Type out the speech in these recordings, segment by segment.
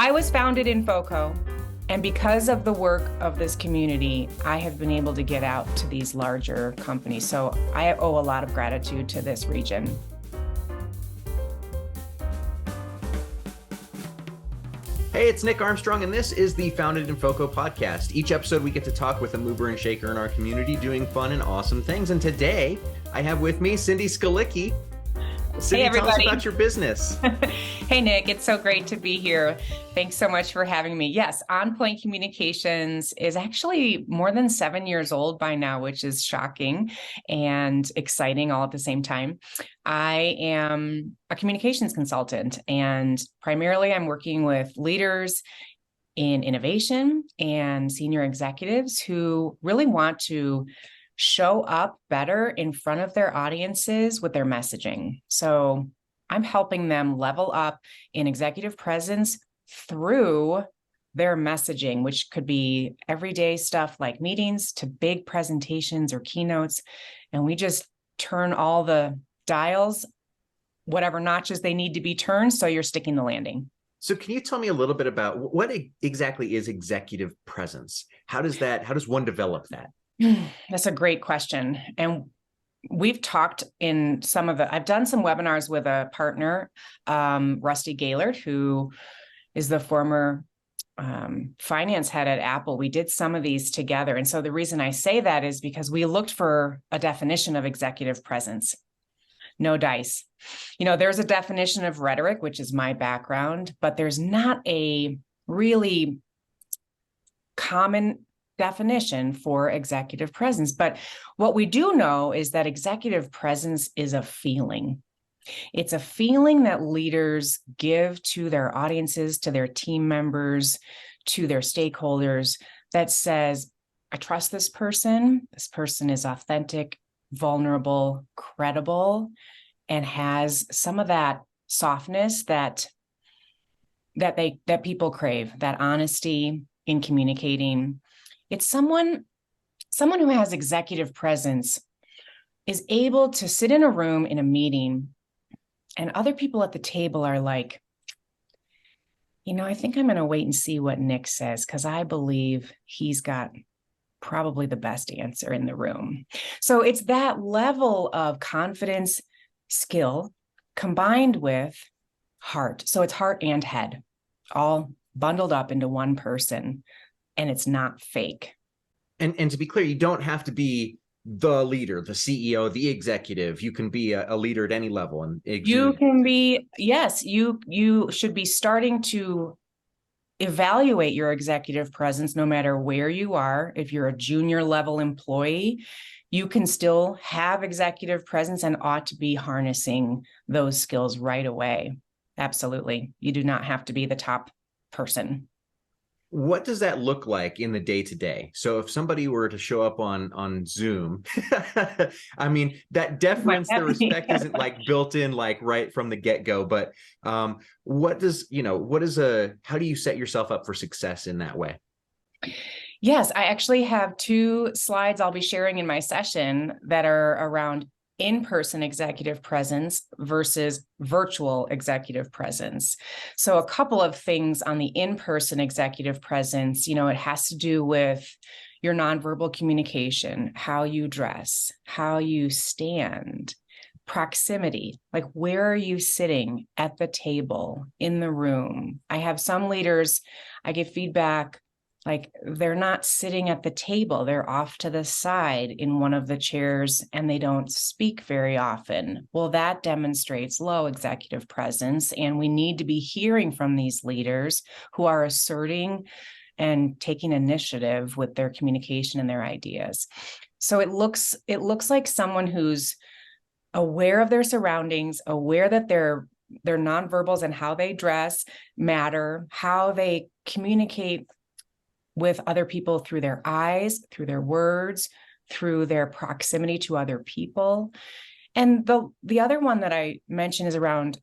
I was founded in FoCo, and because of the work of this community, I have been able to get out to these larger companies. So I owe a lot of gratitude to this region. Hey, it's Nick Armstrong, and this is the Founded in FoCo podcast. Each episode, we get to talk with a mover and shaker in our community doing fun and awesome things. And today, I have with me Cindy Skalicky. Cindy, hey, everybody. Tell us about your business. Hey, Nick, it's so great to be here. Thanks so much for having me. Yes, On Point Communications is actually more than 7 years old by now, which is shocking and exciting all at the same time. I am a communications consultant, and primarily I'm working with leaders in innovation and senior executives who really want to show up better in front of their audiences with their messaging. So I'm helping them level up in executive presence through their messaging, which could be everyday stuff like meetings to big presentations or keynotes. And we just turn all the dials, whatever notches they need to be turned, so you're sticking the landing. So can you tell me a little bit about what exactly is executive presence? How does one develop that? That's a great question. And we've talked in I've done some webinars with a partner, Rusty Gaylord, who is the former finance head at Apple. We did some of these together. And so the reason I say that is because we looked for a definition of executive presence. No dice. There's a definition of rhetoric, which is my background, but there's not a really common definition for executive presence. But what we do know is that executive presence is a feeling. It's a feeling that leaders give to their audiences, to their team members, to their stakeholders that says, I trust this person. This person is authentic, vulnerable, credible, and has some of that softness that people crave, that honesty in communicating. It's someone who has executive presence is able to sit in a room in a meeting, and other people at the table are like, I think I'm going to wait and see what Nick says, because I believe he's got probably the best answer in the room. So it's that level of confidence, skill, combined with heart. So it's heart and head, all bundled up into one person. And it's not fake. And to be clear, you don't have to be the leader, the CEO, the executive. You can be a leader at any level. And you can be, yes, you should be starting to evaluate your executive presence no matter where you are. If you're a junior level employee, you can still have executive presence and ought to be harnessing those skills right away. Absolutely. You do not have to be the top person. What does that look like in the day-to-day? So if somebody were to show up on Zoom, I mean, that deference, the respect isn't like built in like right from the get-go, but how do you set yourself up for success in that way? Yes, I actually have 2 slides I'll be sharing in my session that are around in-person executive presence versus virtual executive presence. So a couple of things on the in-person executive presence, it has to do with your nonverbal communication, how you dress, how you stand, proximity, like where are you sitting at the table, in the room. I have some leaders, I give feedback, like they're not sitting at the table, they're off to the side in one of the chairs and they don't speak very often. Well, that demonstrates low executive presence, and we need to be hearing from these leaders who are asserting and taking initiative with their communication and their ideas. So it looks like someone who's aware of their surroundings, aware that their nonverbals and how they dress matter, how they communicate with other people through their eyes, through their words, through their proximity to other people. And the other one that I mentioned is around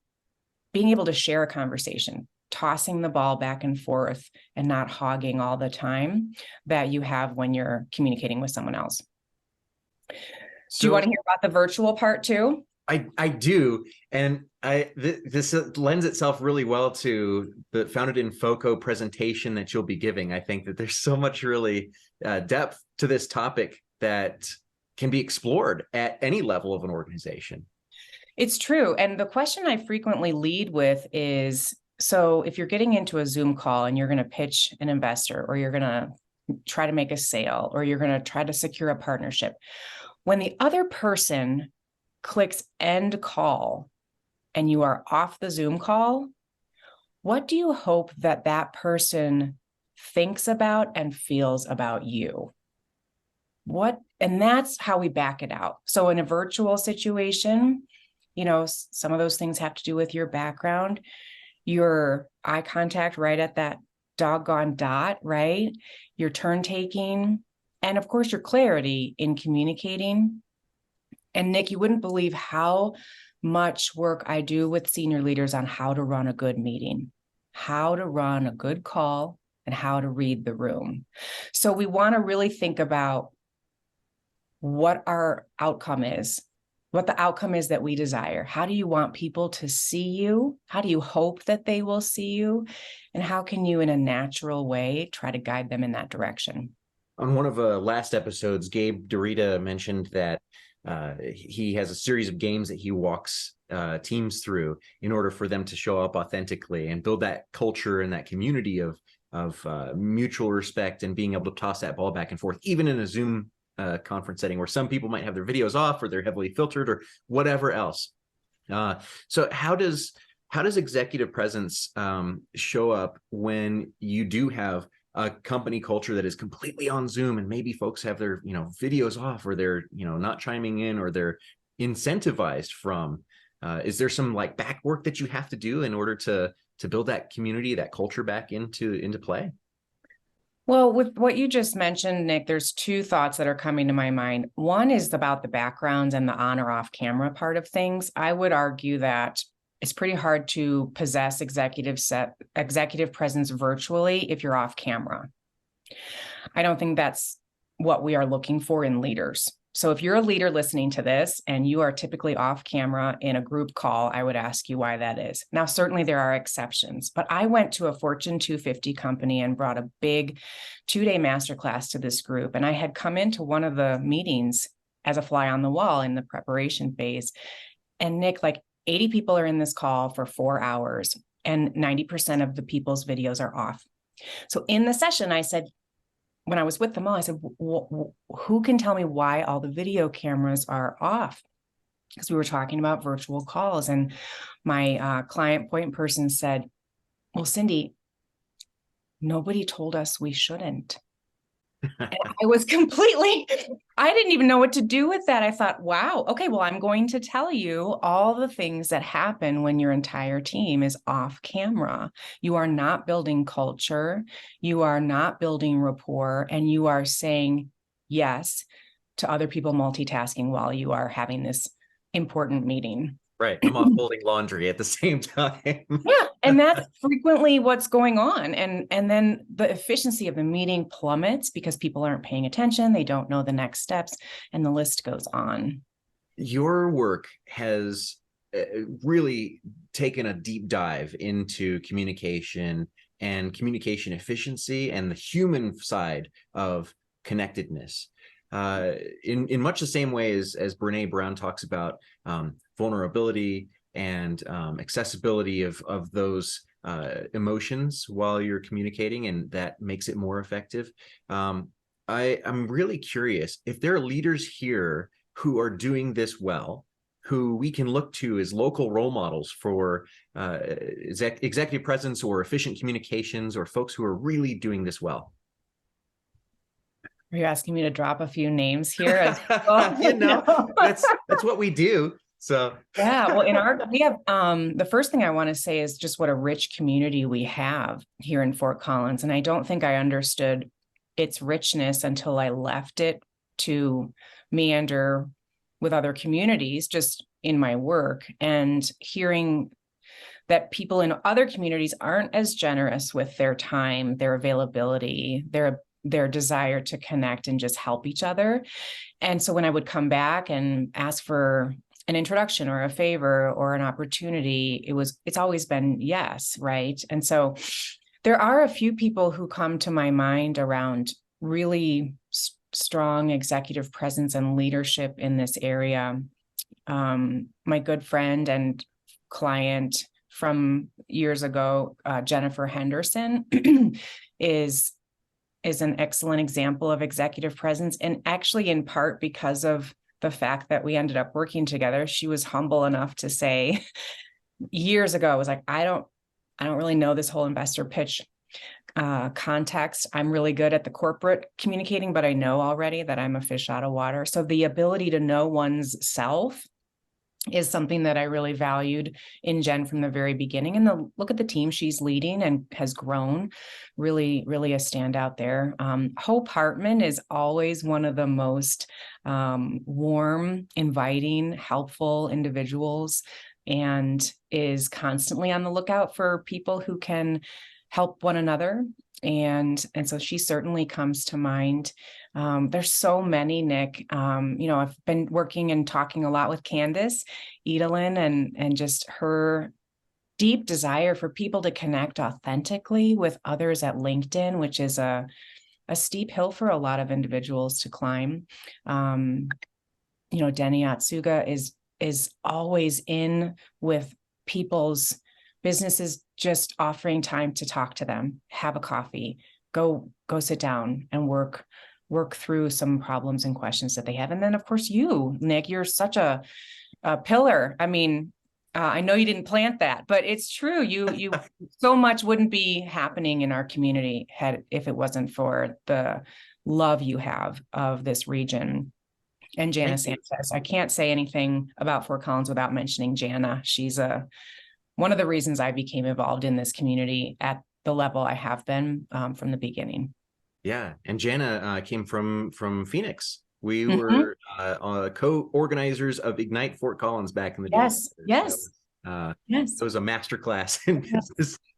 being able to share a conversation, tossing the ball back and forth and not hogging all the time that you have when you're communicating with someone else. Do you want to hear about the virtual part too? I do, and this lends itself really well to the Founded in FoCo presentation that you'll be giving. I think that there's so much really depth to this topic that can be explored at any level of an organization. It's true. And the question I frequently lead with is, so if you're getting into a Zoom call and you're going to pitch an investor, or you're going to try to make a sale, or you're going to try to secure a partnership, when the other person clicks end call and you are off the Zoom call, what do you hope that that person thinks about and feels about you? And that's how we back it out. So in a virtual situation, some of those things have to do with your background, your eye contact right at that doggone dot, right? Your turn taking, and of course, your clarity in communicating. And Nick, you wouldn't believe how much work I do with senior leaders on how to run a good meeting, how to run a good call, and how to read the room. So we want to really think about what our outcome is, what the outcome is that we desire. How do you want people to see you? How do you hope that they will see you? And how can you, in a natural way, try to guide them in that direction? On one of the last episodes, Gabe Dorita mentioned that he has a series of games that he walks teams through in order for them to show up authentically and build that culture and that community of mutual respect and being able to toss that ball back and forth, even in a Zoom conference setting where some people might have their videos off or they're heavily filtered or whatever else. So how does executive presence show up when you do have a company culture that is completely on Zoom and maybe folks have their videos off, or they're not chiming in, or they're incentivized from? Is there some like back work that you have to do in order to build that community, that culture back into play? Well, with what you just mentioned, Nick, there's two thoughts that are coming to my mind. One is about the backgrounds and the on or off camera part of things. I would argue that it's pretty hard to possess executive presence virtually if you're off camera. I don't think that's what we are looking for in leaders. So if you're a leader listening to this and you are typically off camera in a group call, I would ask you why that is. Now, certainly there are exceptions, but I went to a Fortune 250 company and brought a big 2-day masterclass to this group. And I had come into one of the meetings as a fly on the wall in the preparation phase. And Nick, like 80 people are in this call for 4 hours and 90% of the people's videos are off. So in the session, I said, when I was with them all, I said, who can tell me why all the video cameras are off? Because we were talking about virtual calls. And my client point person said, well, Cindy, nobody told us we shouldn't. And I didn't even know what to do with that. I thought, wow, okay, well, I'm going to tell you all the things that happen when your entire team is off camera. You are not building culture, you are not building rapport, and you are saying yes to other people multitasking while you are having this important meeting. Right. I'm off folding laundry at the same time. Yeah. And that's frequently what's going on. And then the efficiency of the meeting plummets because people aren't paying attention. They don't know the next steps, and the list goes on. Your work has really taken a deep dive into communication and communication efficiency and the human side of connectedness. In much the same way as Brene Brown talks about vulnerability and accessibility of those emotions while you're communicating, and that makes it more effective. I'm really curious if there are leaders here who are doing this well, who we can look to as local role models for executive presence or efficient communications, or folks who are really doing this well. Are you asking me to drop a few names here? As well? That's what we do. So yeah, well, we have the first thing I want to say is just what a rich community we have here in Fort Collins. And I don't think I understood its richness until I left it to meander with other communities just in my work, and hearing that people in other communities aren't as generous with their time, their availability, their desire to connect and just help each other. And so when I would come back and ask for an introduction or a favor or an opportunity, it's always been yes, right? And so there are a few people who come to my mind around really strong executive presence and leadership in this area. My good friend and client from years ago, Jennifer Henderson, is an excellent example of executive presence, and actually in part because of the fact that we ended up working together. She was humble enough to say years ago, was like, I don't really know this whole investor pitch context. I'm really good at the corporate communicating, but I know already that I'm a fish out of water. So the ability to know one's self is something that I really valued in Jen from the very beginning. And look at the team she's leading and has grown, really, really a standout there. Hope Hartman is always one of the most warm, inviting, helpful individuals, and is constantly on the lookout for people who can help one another. And so she certainly comes to mind. There's so many, Nick. I've been working and talking a lot with Candace Edelin, and just her deep desire for people to connect authentically with others at LinkedIn, which is a steep hill for a lot of individuals to climb. Denny Atsuga is always in with people's businesses, just offering time to talk to them, have a coffee, go sit down and work through some problems and questions that they have. And then of course you, Nick, you're such a pillar. I mean, I know you didn't plant that, but it's true. You so much wouldn't be happening in our community if it wasn't for the love you have of this region. And Jana Sanchez. I can't say anything about Fort Collins without mentioning Jana. She's one of the reasons I became involved in this community at the level I have been from the beginning. Yeah, and Jana came from Phoenix. We were co-organizers of Ignite Fort Collins back in the day. Yes. It was a masterclass in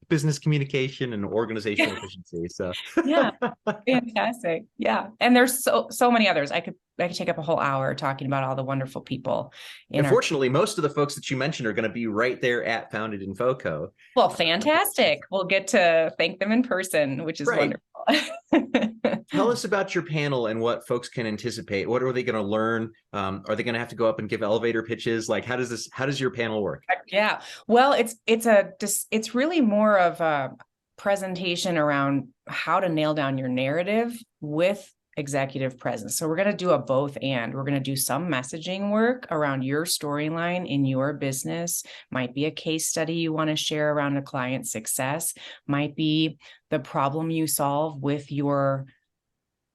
business communication and organizational efficiency. So yeah, fantastic. Yeah, and there's so many others. I could take up a whole hour talking about all the wonderful people. Unfortunately, most of the folks that you mentioned are going to be right there at Founded in FoCo. Well, fantastic. We'll get to thank them in person, which is wonderful. Tell us about your panel and what folks can anticipate. What are they going to learn? Are they going to have to go up and give elevator pitches? Like, how does your panel work? Yeah, well, it's really more of a presentation around how to nail down your narrative with executive presence. So we're going to do a both and. We're going to do some messaging work around your storyline in your business. Might be a case study you want to share around a client success. Might be the problem you solve with your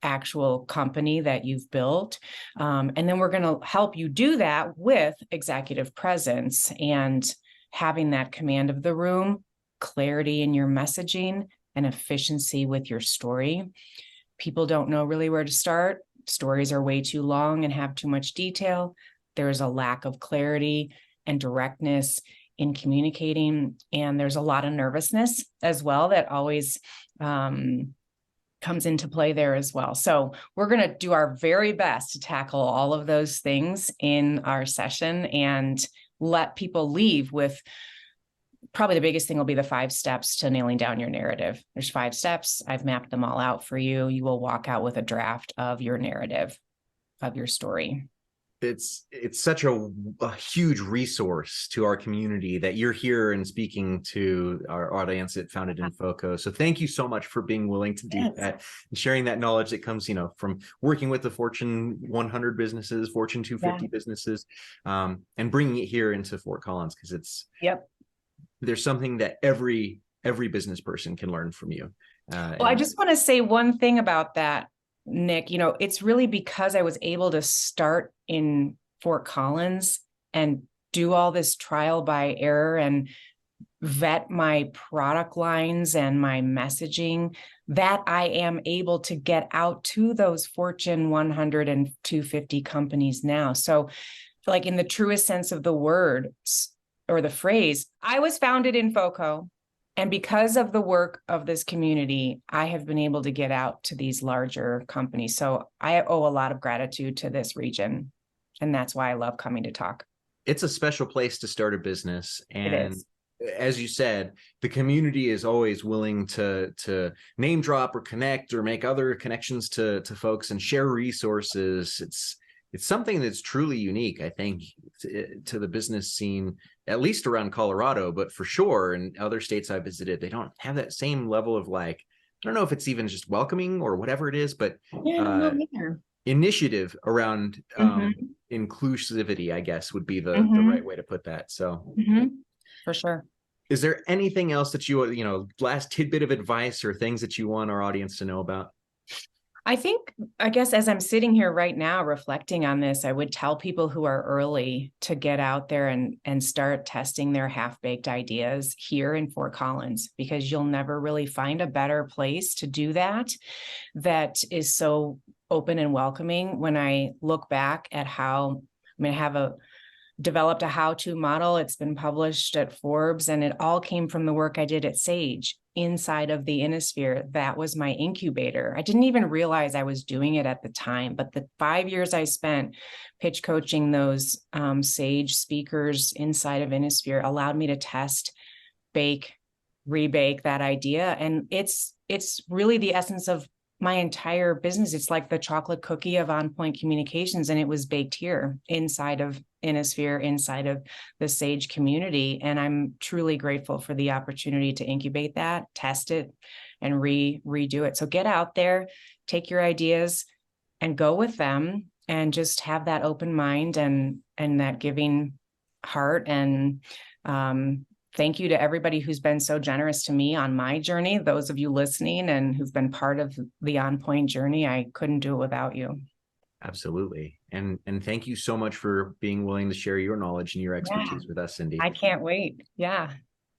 actual company that you've built. And then we're going to help you do that with executive presence and having that command of the room, clarity in your messaging, and efficiency with your story. People don't know really where to start. Stories are way too long and have too much detail. There's a lack of clarity and directness in communicating. And there's a lot of nervousness as well that always comes into play there as well. So we're going to do our very best to tackle all of those things in our session and let people leave with, probably the biggest thing will be the 5 steps to nailing down your narrative. There's 5 steps. I've mapped them all out for you. You will walk out with a draft of your narrative, of your story. It's such a huge resource to our community that you're here and speaking to our audience at Founded in FoCo. So thank you so much for being willing to do that and sharing that knowledge that comes, from working with the Fortune 100 businesses, Fortune 250 businesses, and bringing it here into Fort Collins, because there's something that every business person can learn from you. Well, I just want to say one thing about that, Nick. It's really because I was able to start in Fort Collins and do all this trial by error and vet my product lines and my messaging that I am able to get out to those Fortune 100 and 250 companies now. So, like, in the truest sense of the word, or the phrase, I was founded in FoCo. And because of the work of this community, I have been able to get out to these larger companies. So I owe a lot of gratitude to this region. And that's why I love coming to talk. it's a special place to start a business. It And is. as you said, the community is always willing to name drop or connect or make other connections to folks and share resources. It's something that's truly unique, I think, to the business scene, at least around Colorado, but for sure in other states I visited, they don't have that same level of like, I don't know if it's even just welcoming or whatever it is, but Yeah, I don't know either. initiative around Mm-hmm. inclusivity, I guess would be the Mm-hmm. right way to put that. So Mm-hmm. For sure. is there anything else that last tidbit of advice or things that you want our audience to know about? I guess as I'm sitting here right now reflecting on this, I would tell people who are early to get out there and start testing their half-baked ideas here in Fort Collins, because you'll never really find a better place to do that is so open and welcoming. When I look back at I have developed a how-to model. It's been published at Forbes, and it all came from the work I did at Sage inside of the Innisphere. That was my incubator. I didn't even realize I was doing it at the time, but the 5 years I spent pitch coaching those Sage speakers inside of Innisphere allowed me to test, bake, rebake that idea. And it's really the essence of my entire business. It's like the chocolate cookie of On Point Communications, and it was baked here inside of Innisphere, inside of the Sage community. And I'm truly grateful for the opportunity to incubate that, test it, and redo it. So get out there, take your ideas and go with them, and just have that open mind and that giving heart. And thank you to everybody who's been so generous to me on my journey. Those of you listening and who've been part of the On Point journey, I couldn't do it without you. Absolutely. And thank you so much for being willing to share your knowledge and your expertise with us, Cindy. I can't wait. Yeah,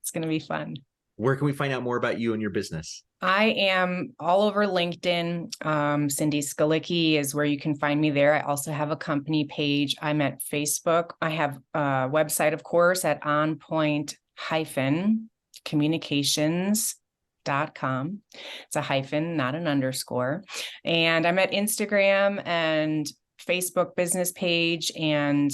it's going to be fun. Where can we find out more about you and your business? I am all over LinkedIn. Cindy Skalicky is where you can find me there. I also have a company page. I'm at Facebook. I have a website, of course, at onpoint-communications.com. It's a hyphen, not an underscore. And I'm at Instagram and Facebook business page. And,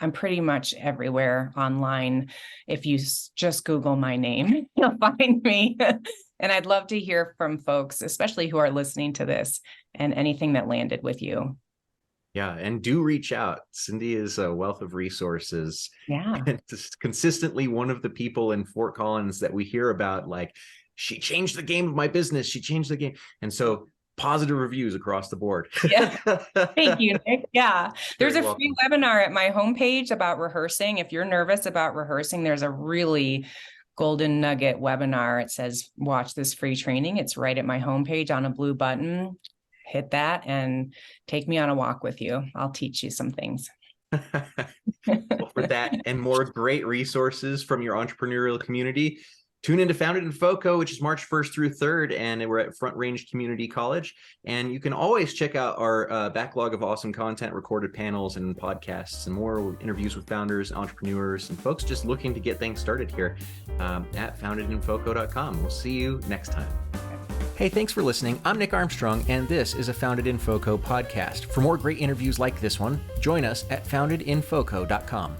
I'm pretty much everywhere online. If you just Google my name, you'll find me. And I'd love to hear from folks, especially who are listening to this, and anything that landed with you. Yeah, and do reach out. Cindy is a wealth of resources. Yeah. And consistently one of the people in Fort Collins that we hear about, like, she changed the game of my business. She changed the game. And so positive reviews across the board. Yeah. Thank you, Nick. Yeah. There's a free webinar at my homepage about rehearsing. If you're nervous about rehearsing, there's a really golden nugget webinar. It says, watch this free training. It's right at my homepage on a blue button. Hit that and take me on a walk with you. I'll teach you some things. Well, for that and more great resources from your entrepreneurial community, tune into Founded in FoCo, which is March 1st through 3rd, and we're at Front Range Community College. And you can always check out our backlog of awesome content, recorded panels and podcasts, and more interviews with founders, entrepreneurs, and folks just looking to get things started here at foundedinfoco.com. We'll see you next time. Hey, thanks for listening. I'm Nick Armstrong, and this is a Founded in FoCo podcast. For more great interviews like this one, join us at foundedinfoco.com.